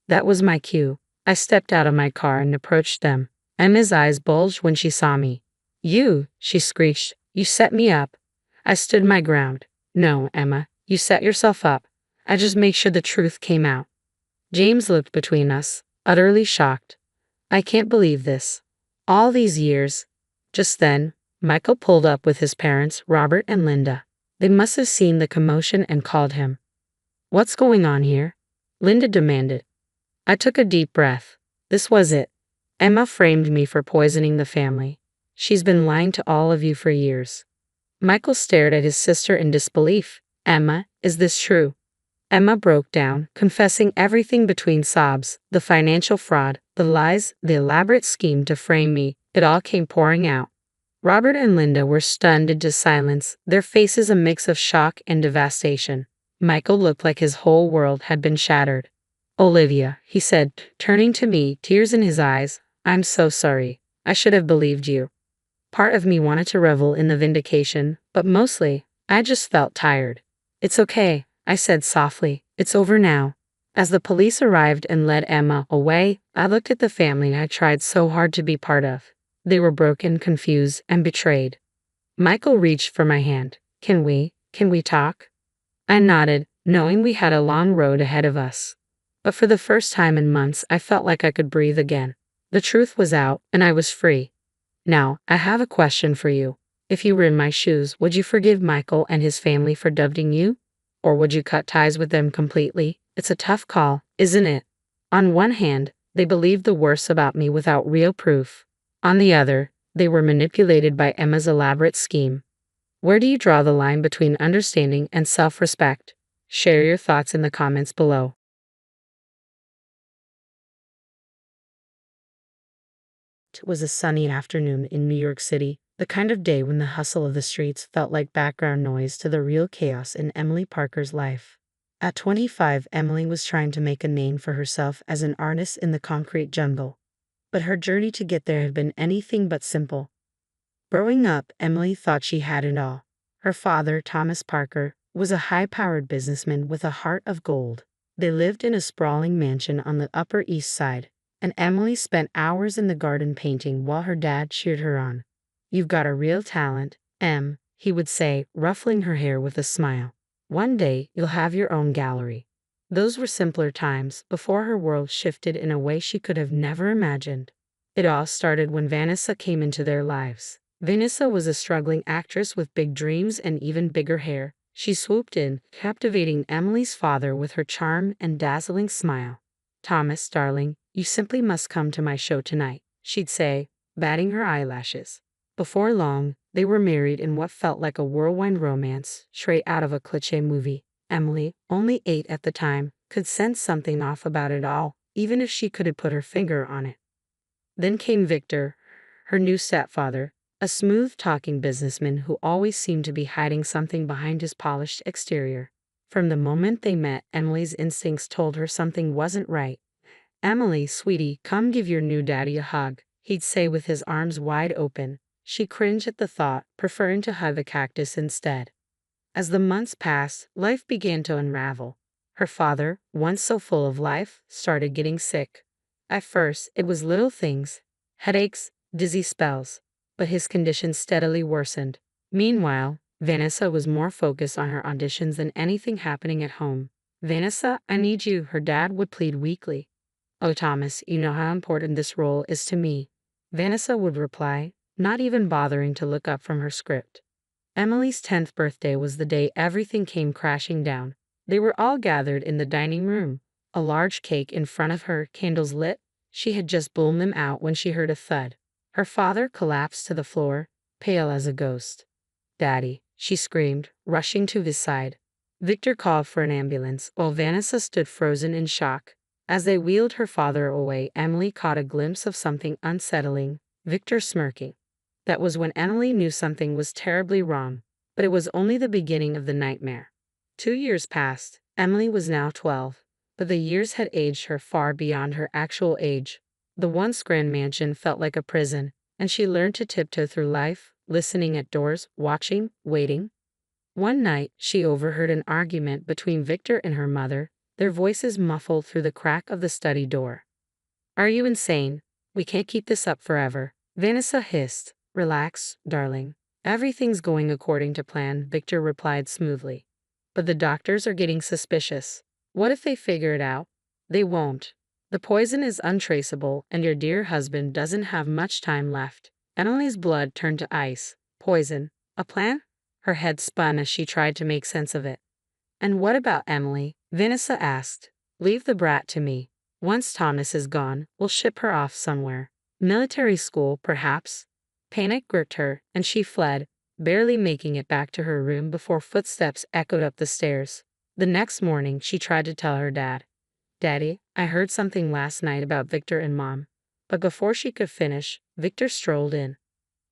That was my cue. I stepped out of my car and approached them. Emma's eyes bulged when she saw me. You, she screeched, you set me up. I stood my ground. No, Emma, you set yourself up. I just made sure the truth came out. James looked between us, utterly shocked. I can't believe this. All these years. Just then, Michael pulled up with his parents, Robert and Linda. They must have seen the commotion and called him. What's going on here? Linda demanded. I took a deep breath. This was it. Emma framed me for poisoning the family. She's been lying to all of you for years. Michael stared at his sister in disbelief. Emma, is this true? Emma broke down, confessing everything between sobs, the financial fraud, the lies, the elaborate scheme to frame me. It all came pouring out. Robert and Linda were stunned into silence, their faces a mix of shock and devastation. Michael looked like his whole world had been shattered. Olivia, he said, turning to me, tears in his eyes, I'm so sorry. I should have believed you. Part of me wanted to revel in the vindication, but mostly, I just felt tired. It's okay, I said softly. It's over now. As the police arrived and led Emma away, I looked at the family I tried so hard to be part of. They were broken, confused, and betrayed. Michael reached for my hand. Can we talk? I nodded, knowing we had a long road ahead of us. But for the first time in months, I felt like I could breathe again. The truth was out, and I was free. Now, I have a question for you. If you were in my shoes, would you forgive Michael and his family for doubting you? Or would you cut ties with them completely? It's a tough call, isn't it? On one hand, They believed the worst about me without real proof. On the other, they were manipulated by Emma's elaborate scheme. Where do you draw the line between understanding and self-respect? Share your thoughts in the comments below. It was a sunny afternoon in New York City, the kind of day when the hustle of the streets felt like background noise to the real chaos in Emily Parker's life. At 25, Emily was trying to make a name for herself as an artist in the concrete jungle. But her journey to get there had been anything but simple. Growing up, Emily thought she had it all. Her father, Thomas Parker, was a high-powered businessman with a heart of gold. They lived in a sprawling mansion on the Upper East Side, and Emily spent hours in the garden painting while her dad cheered her on. "You've got a real talent, Em," he would say, ruffling her hair with a smile. "One day, you'll have your own gallery." Those were simpler times, before her world shifted in a way she could have never imagined. It all started when Vanessa came into their lives. Vanessa was a struggling actress with big dreams and even bigger hair. She swooped in, captivating Emily's father with her charm and dazzling smile. "Thomas, darling, you simply must come to my show tonight," she'd say, batting her eyelashes. Before long, they were married in what felt like a whirlwind romance, straight out of a cliché movie. Emily, only 8 at the time, could sense something off about it all, even if she couldn't put her finger on it. Then came Victor, her new stepfather, a smooth-talking businessman who always seemed to be hiding something behind his polished exterior. From the moment they met, Emily's instincts told her something wasn't right. "Emily, sweetie, come give your new daddy a hug," he'd say with his arms wide open. She cringed at the thought, preferring to hug a cactus instead. As the months passed, life began to unravel. Her father, once so full of life, started getting sick. At first, it was little things, headaches, dizzy spells, but his condition steadily worsened. Meanwhile, Vanessa was more focused on her auditions than anything happening at home. "Vanessa, I need you," her dad would plead weakly. "Oh, Thomas, you know how important this role is to me," Vanessa would reply, not even bothering to look up from her script. Emily's 10th birthday was the day everything came crashing down. They were all gathered in the dining room, a large cake in front of her, candles lit. She had just blown them out when she heard a thud. Her father collapsed to the floor, pale as a ghost. "Daddy," she screamed, rushing to his side. Victor called for an ambulance, while Vanessa stood frozen in shock. As they wheeled her father away, Emily caught a glimpse of something unsettling, Victor smirking. That was when Emily knew something was terribly wrong, but it was only the beginning of the nightmare. 2 years passed. Emily was now 12, but the years had aged her far beyond her actual age. The once grand mansion felt like a prison, and she learned to tiptoe through life, listening at doors, watching, waiting. One night, she overheard an argument between Victor and her mother, their voices muffled through the crack of the study door. "Are you insane? We can't keep this up forever," Vanessa hissed. "Relax, darling. Everything's going according to plan," Victor replied smoothly. "But the doctors are getting suspicious. What if they figure it out?" "They won't. The poison is untraceable, and your dear husband doesn't have much time left." Emily's blood turned to ice. Poison? A plan? Her head spun as she tried to make sense of it. "And what about Emily?" Vanessa asked. "Leave the brat to me. Once Thomas is gone, we'll ship her off somewhere. Military school, perhaps." Panic gripped her, and she fled, barely making it back to her room before footsteps echoed up the stairs. The next morning, she tried to tell her dad. "Daddy, I heard something last night about Victor and Mom." But before she could finish, Victor strolled in.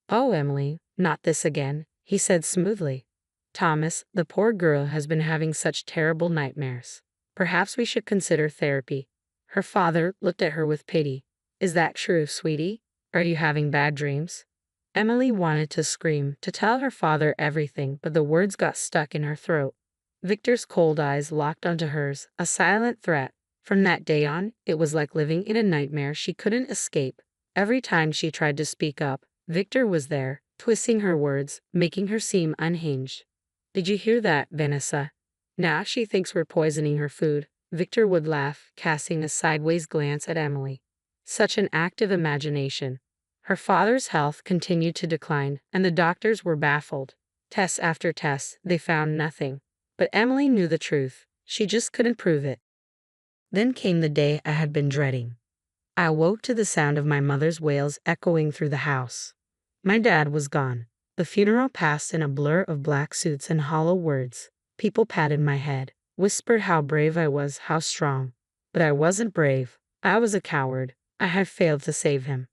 "Oh, Emily, not this again," he said smoothly. "Thomas, the poor girl has been having such terrible nightmares. Perhaps we should consider therapy." Her father looked at her with pity. "Is that true, sweetie? Are you having bad dreams?" Emily wanted to scream, to tell her father everything, but the words got stuck in her throat. Victor's cold eyes locked onto hers, a silent threat. From that day on, it was like living in a nightmare she couldn't escape. Every time she tried to speak up, Victor was there, twisting her words, making her seem unhinged. "Did you hear that, Vanessa? Now she thinks we're poisoning her food." Victor would laugh, casting a sideways glance at Emily. Such an active imagination. Her father's health continued to decline, and the doctors were baffled. Test after test, they found nothing. But Emily knew the truth. She just couldn't prove it. Then came the day I had been dreading. I awoke to the sound of my mother's wails echoing through the house. My dad was gone. The funeral passed in a blur of black suits and hollow words. People patted my head, whispered how brave I was, how strong. But I wasn't brave. I was a coward. I had failed to save him.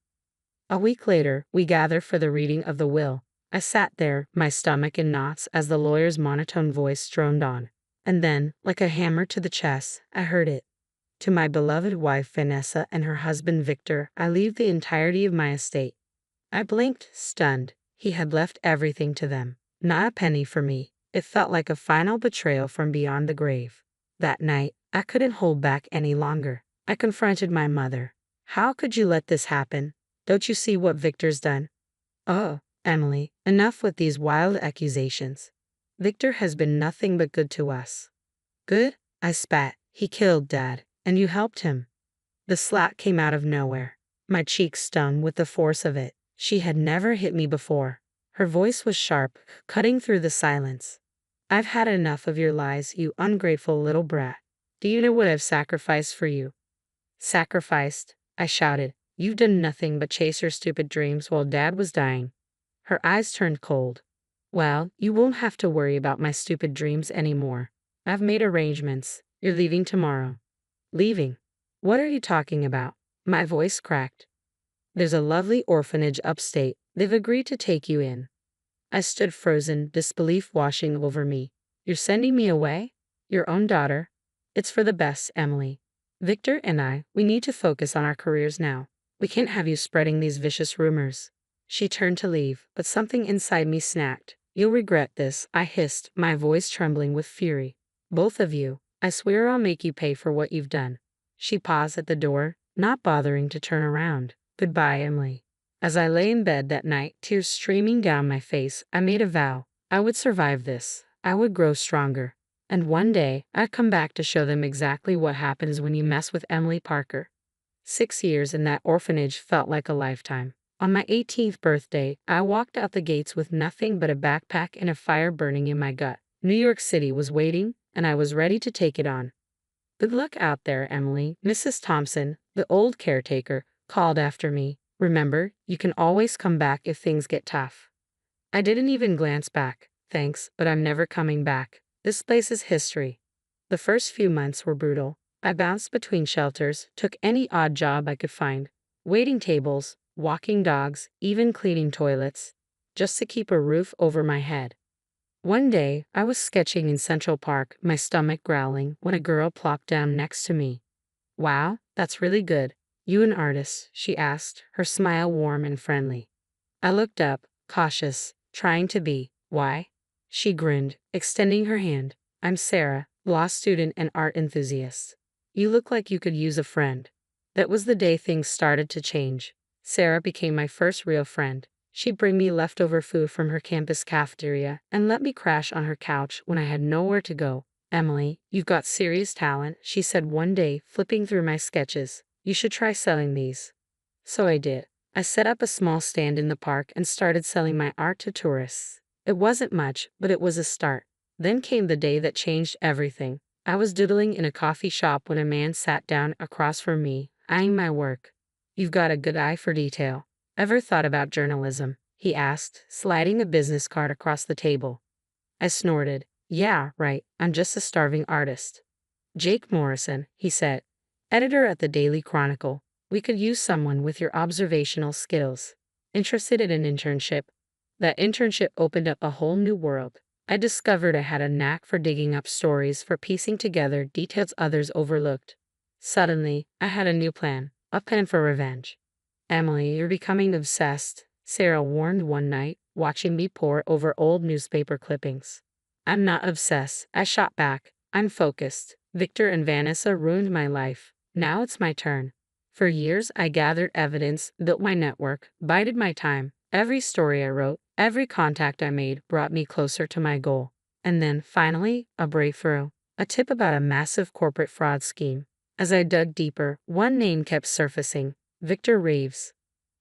A week later, we gathered for the reading of the will. I sat there, my stomach in knots as the lawyer's monotone voice droned on. And then, like a hammer to the chest, I heard it. To my beloved wife Vanessa and her husband Victor, I leave the entirety of my estate. I blinked, stunned. He had left everything to them. Not a penny for me. It felt like a final betrayal from beyond the grave. That night, I couldn't hold back any longer. I confronted my mother. How could you let this happen? Don't you see what Victor's done? Oh, Emily, enough with these wild accusations. Victor has been nothing but good to us. Good? I spat. He killed Dad, and you helped him. The slap came out of nowhere. My cheeks stung with the force of it. She had never hit me before. Her voice was sharp, cutting through the silence. I've had enough of your lies, you ungrateful little brat. Do you know what I've sacrificed for you? Sacrificed? I shouted. You've done nothing but chase your stupid dreams while Dad was dying. Her eyes turned cold. Well, you won't have to worry about my stupid dreams anymore. I've made arrangements. You're leaving tomorrow. Leaving? What are you talking about? My voice cracked. There's a lovely orphanage upstate. They've agreed to take you in. I stood frozen, disbelief washing over me. You're sending me away? Your own daughter? It's for the best, Emily. Victor and we need to focus on our careers now. We can't have you spreading these vicious rumors. She turned to leave, but something inside me snapped. You'll regret this, I hissed, my voice trembling with fury. Both of you. I swear I'll make you pay for what you've done. She paused at the door, not bothering to turn around. Goodbye, Emily. As I lay in bed that night, tears streaming down my face, I made a vow. I would survive this. I would grow stronger. And one day, I'd come back to show them exactly what happens when you mess with Emily Parker. 6 years in that orphanage felt like a lifetime. On my 18th birthday, I walked out the gates with nothing but a backpack and a fire burning in my gut. New York City was waiting, and I was ready to take it on. Good luck out there, Emily. Mrs. Thompson, the old caretaker, called after me. Remember, you can always come back if things get tough. I didn't even glance back. Thanks, but I'm never coming back. This place is history. The first few months were brutal. I bounced between shelters, took any odd job I could find. Waiting tables, walking dogs, even cleaning toilets, just to keep a roof over my head. One day, I was sketching in Central Park, my stomach growling, when a girl plopped down next to me. Wow, that's really good. You an artist? She asked, her smile warm and friendly. I looked up, cautious, trying to be. Why? She grinned, extending her hand. I'm Sarah, law student and art enthusiast. You look like you could use a friend. That was the day things started to change. Sarah became my first real friend. She'd bring me leftover food from her campus cafeteria and let me crash on her couch when I had nowhere to go. Emily, you've got serious talent, she said one day, flipping through my sketches. You should try selling these. So I did. I set up a small stand in the park and started selling my art to tourists. It wasn't much, but it was a start. Then came the day that changed everything. I was doodling in a coffee shop when a man sat down across from me, eyeing my work. You've got a good eye for detail. Ever thought about journalism? He asked, sliding a business card across the table. I snorted. Yeah, right, I'm just a starving artist. Jake Morrison, he said, editor at the Daily Chronicle. We could use someone with your observational skills. Interested in an internship? That internship opened up a whole new world. I discovered I had a knack for digging up stories, for piecing together details others overlooked. Suddenly, I had a new plan, a plan for revenge. Emily, you're becoming obsessed, Sarah warned one night, watching me pore over old newspaper clippings. I'm not obsessed, I shot back. I'm focused. Victor and Vanessa ruined my life. Now it's my turn. For years, I gathered evidence, built my network, bided my time. Every story I wrote, every contact I made brought me closer to my goal. And then, finally, a breakthrough. A tip about a massive corporate fraud scheme. As I dug deeper, one name kept surfacing. Victor Reeves.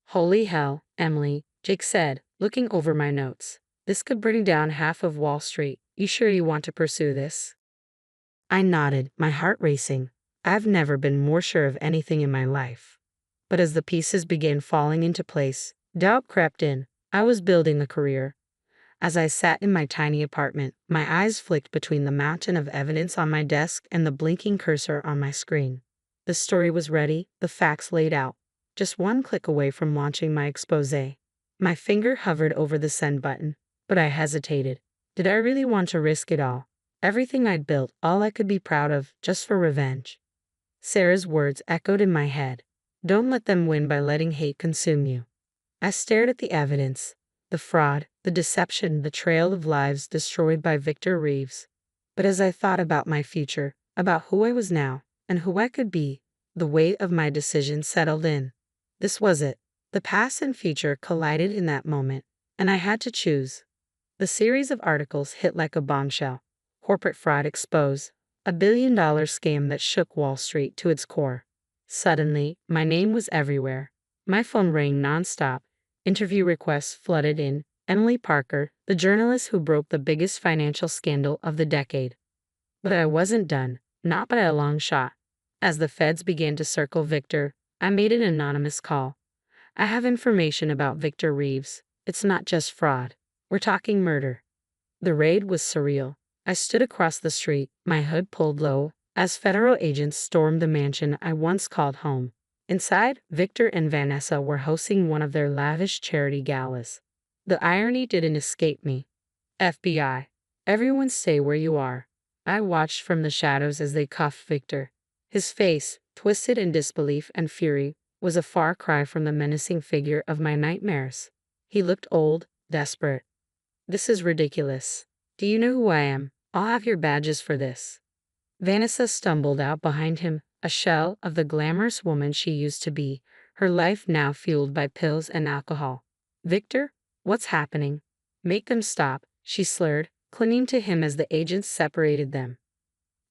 Holy hell, Emily, Jake said, looking over my notes. This could bring down half of Wall Street. You sure you want to pursue this? I nodded, my heart racing. I've never been more sure of anything in my life. But as the pieces began falling into place, doubt crept in. I was building a career. As I sat in my tiny apartment, my eyes flicked between the mountain of evidence on my desk and the blinking cursor on my screen. The story was ready, the facts laid out, just one click away from launching my exposé. My finger hovered over the send button, but I hesitated. Did I really want to risk it all? Everything I'd built, all I could be proud of, just for revenge. Sarah's words echoed in my head. Don't let them win by letting hate consume you. I stared at the evidence, the fraud, the deception, the trail of lives destroyed by Victor Reeves. But as I thought about my future, about who I was now, and who I could be, the weight of my decision settled in. This was it. The past and future collided in that moment, and I had to choose. The series of articles hit like a bombshell. Corporate fraud exposed, a billion-dollar scam that shook Wall Street to its core. Suddenly, my name was everywhere. My phone rang nonstop. Interview requests flooded in. Emily Parker, the journalist who broke the biggest financial scandal of the decade. But I wasn't done, not by a long shot. As the feds began to circle Victor, I made an anonymous call. I have information about Victor Reeves. It's not just fraud. We're talking murder. The raid was surreal. I stood across the street, my hood pulled low, as federal agents stormed the mansion I once called home. Inside, Victor and Vanessa were hosting one of their lavish charity galas. The irony didn't escape me. FBI. Everyone stay where you are. I watched from the shadows as they cuffed Victor. His face, twisted in disbelief and fury, was a far cry from the menacing figure of my nightmares. He looked old, desperate. This is ridiculous. Do you know who I am? I'll have your badges for this. Vanessa stumbled out behind him, a shell of the glamorous woman she used to be, her life now fueled by pills and alcohol. Victor, what's happening? Make them stop, she slurred, clinging to him as the agents separated them.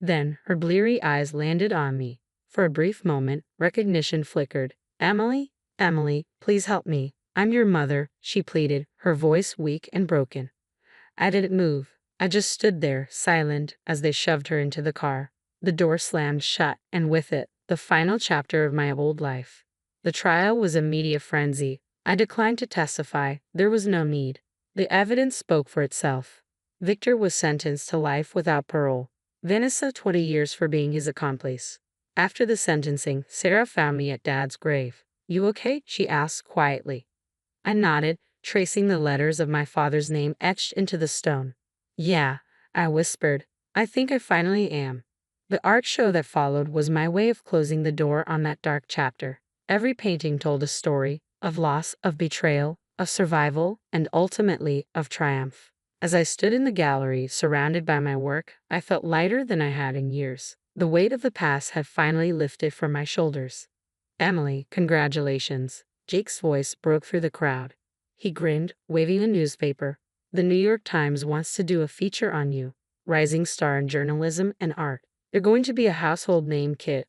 Then, her bleary eyes landed on me. For a brief moment, recognition flickered. Emily? Emily, please help me. I'm your mother, she pleaded, her voice weak and broken. I didn't move. I just stood there, silent, as they shoved her into the car. The door slammed shut, and with it, the final chapter of my old life. The trial was a media frenzy. I declined to testify. There was no need. The evidence spoke for itself. Victor was sentenced to life without parole. Vanessa 20 years for being his accomplice. After the sentencing, Sarah found me at Dad's grave. You okay? She asked quietly. I nodded, tracing the letters of my father's name etched into the stone. Yeah, I whispered. I think I finally am. The art show that followed was my way of closing the door on that dark chapter. Every painting told a story of loss, of betrayal, of survival, and ultimately of triumph. As I stood in the gallery, surrounded by my work, I felt lighter than I had in years. The weight of the past had finally lifted from my shoulders. Emily, congratulations. Jake's voice broke through the crowd. He grinned, waving a newspaper. The New York Times wants to do a feature on you. Rising star in journalism and art. You're going to be a household name, kid.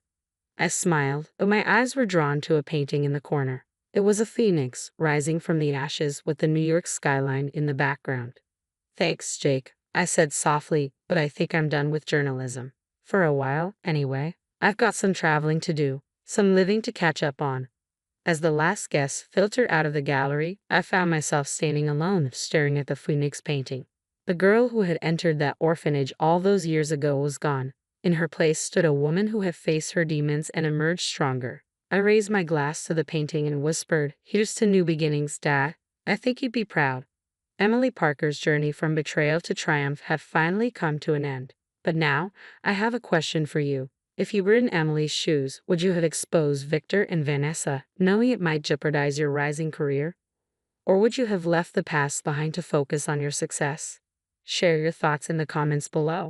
I smiled, but my eyes were drawn to a painting in the corner. It was a phoenix, rising from the ashes with the New York skyline in the background. Thanks, Jake, I said softly, but I think I'm done with journalism. For a while, anyway. I've got some traveling to do, some living to catch up on. As the last guest filtered out of the gallery, I found myself standing alone, staring at the phoenix painting. The girl who had entered that orphanage all those years ago was gone. In her place stood a woman who had faced her demons and emerged stronger. I raised my glass to the painting and whispered, "Here's to new beginnings, Dad. I think you'd be proud." Emily Parker's journey from betrayal to triumph had finally come to an end. But now, I have a question for you. If you were in Emily's shoes, would you have exposed Victor and Vanessa, knowing it might jeopardize your rising career? Or would you have left the past behind to focus on your success? Share your thoughts in the comments below.